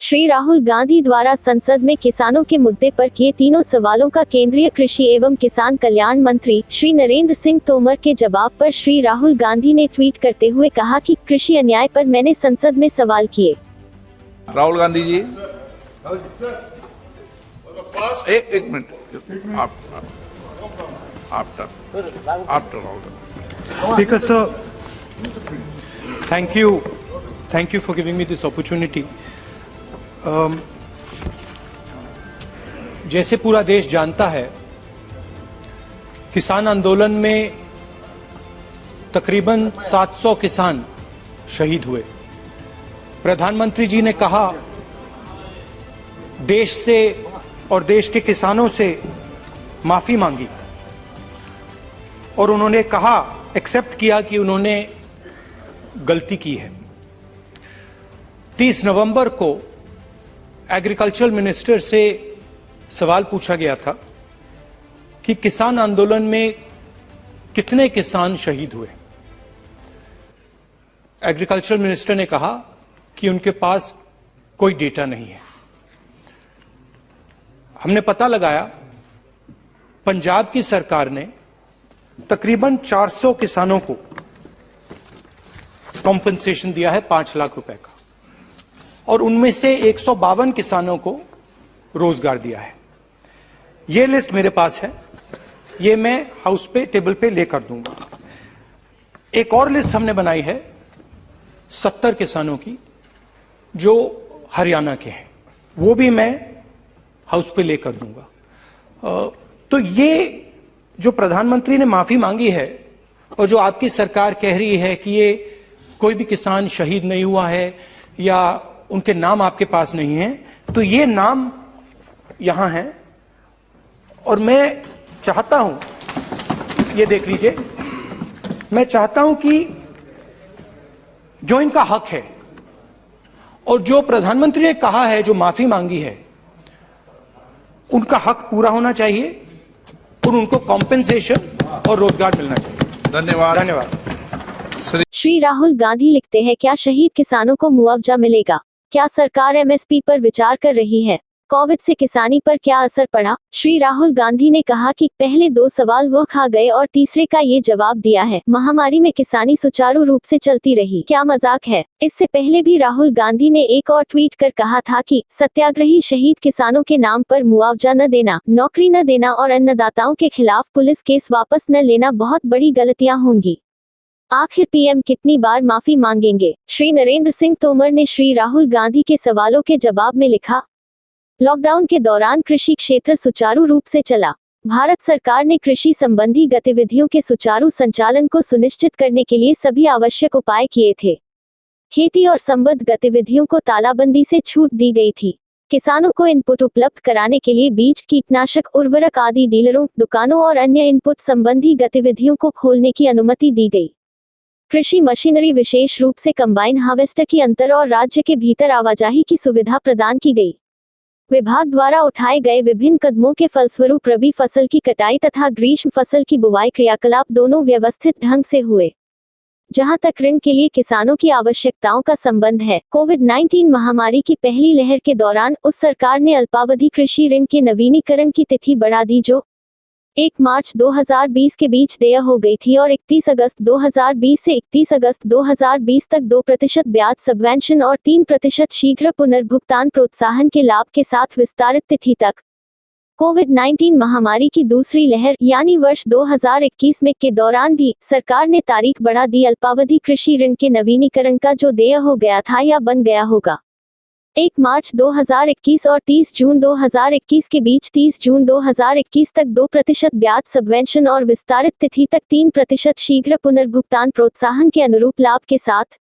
श्री राहुल गांधी द्वारा संसद में किसानों के मुद्दे पर किए तीनों सवालों का केंद्रीय कृषि एवं किसान कल्याण मंत्री श्री नरेंद्र सिंह तोमर के जवाब पर श्री राहुल गांधी ने ट्वीट करते हुए कहा कि कृषि अन्याय पर मैंने संसद में सवाल किए। राहुल गांधी जी एक minute after Rahul Speaker sir, thank you for giving me this opportunity. जैसे पूरा देश जानता है, किसान आंदोलन में तकरीबन 700 किसान शहीद हुए। प्रधानमंत्री जी ने कहा देश से और देश के किसानों से माफी मांगी और उन्होंने कहा, एक्सेप्ट किया कि उन्होंने गलती की है। 30 नवंबर को एग्रीकल्चर मिनिस्टर से सवाल पूछा गया था कि किसान आंदोलन में कितने किसान शहीद हुए। एग्रीकल्चर मिनिस्टर ने कहा कि उनके पास कोई डेटा नहीं है। हमने पता लगाया, पंजाब की सरकार ने तकरीबन 400 किसानों को कॉम्पेंसेशन दिया है 5 लाख रुपए का, और उनमें से 152 किसानों को रोजगार दिया है। ये लिस्ट मेरे पास है, ये मैं हाउस पे टेबल पे लेकर दूंगा। एक और लिस्ट हमने बनाई है 70 किसानों की जो हरियाणा के हैं, वो भी मैं हाउस पे लेकर दूंगा। तो ये जो प्रधानमंत्री ने माफी मांगी है और जो आपकी सरकार कह रही है कि ये कोई भी किसान शहीद नहीं हुआ है या उनके नाम आपके पास नहीं है, तो ये नाम यहां हैं और मैं चाहता हूं, ये देख लीजिए, मैं चाहता हूं कि जो इनका हक है और जो प्रधानमंत्री ने कहा है, जो माफी मांगी है, उनका हक पूरा होना चाहिए और उनको कॉम्पेंसेशन और रोजगार मिलना चाहिए। धन्यवाद। श्री राहुल गांधी लिखते हैं, क्या शहीद किसानों को मुआवजा मिलेगा? क्या सरकार एमएसपी पर विचार कर रही है? कोविड से किसानी पर क्या असर पड़ा? श्री राहुल गांधी ने कहा कि पहले 2 सवाल वो खा गए और तीसरे का ये जवाब दिया है। महामारी में किसानी सुचारू रूप से चलती रही, क्या मजाक है? इससे पहले भी राहुल गांधी ने एक और ट्वीट कर कहा था कि सत्याग्रही शहीद किसानों के नाम पर मुआवजा न देना, नौकरी न देना और अन्नदाताओं के खिलाफ पुलिस केस वापस न लेना बहुत बड़ी गलतियां होंगी। आखिर पीएम कितनी बार माफी मांगेंगे? श्री नरेंद्र सिंह तोमर ने श्री राहुल गांधी के सवालों के जवाब में लिखा, लॉकडाउन के दौरान कृषि क्षेत्र सुचारू रूप से चला। भारत सरकार ने कृषि संबंधी गतिविधियों के सुचारू संचालन को सुनिश्चित करने के लिए सभी आवश्यक उपाय किए थे। खेती और संबद्ध गतिविधियों को तालाबंदी से छूट दी गई थी। किसानों को इनपुट उपलब्ध कराने के लिए बीज, कीटनाशक, उर्वरक आदि डीलरों, दुकानों और अन्य इनपुट संबंधी गतिविधियों को खोलने की अनुमति दी गई। कृषि मशीनरी, विशेष रूप से कंबाइन हार्वेस्टर की अंतर और राज्य के भीतर आवाजाही की सुविधा प्रदान की गई। विभाग द्वारा उठाए गए विभिन्न कदमों के फलस्वरूप रबी फसल की कटाई तथा ग्रीष्म फसल की बुवाई क्रियाकलाप दोनों व्यवस्थित ढंग से हुए। जहां तक ऋण के लिए किसानों की आवश्यकताओं का संबंध है, कोविड-19 महामारी की पहली लहर के दौरान उस सरकार ने अल्पावधि कृषि ऋण के नवीनीकरण की तिथि बढ़ा दी, जो 1 मार्च 2020 के बीच देय हो गई थी और 31 अगस्त 2020 से 31 अगस्त 2020 तक 2% ब्याज सबवेंशन और 3% शीघ्र पुनर्भुगतान प्रोत्साहन के लाभ के साथ विस्तारित तिथि तक। कोविड-19 महामारी की दूसरी लहर यानी वर्ष 2021 में के दौरान भी सरकार ने तारीख बढ़ा दी अल्पावधि कृषि ऋण के नवीनीकरण का, जो देय हो गया था या बन गया होगा। 1 मार्च 2021 और 30 जून 2021 के बीच 30 जून 2021 तक 2% ब्याज सबवेंशन और विस्तारित तिथि तक 3% शीघ्र पुनर्भुगतान प्रोत्साहन के अनुरूप लाभ के साथ।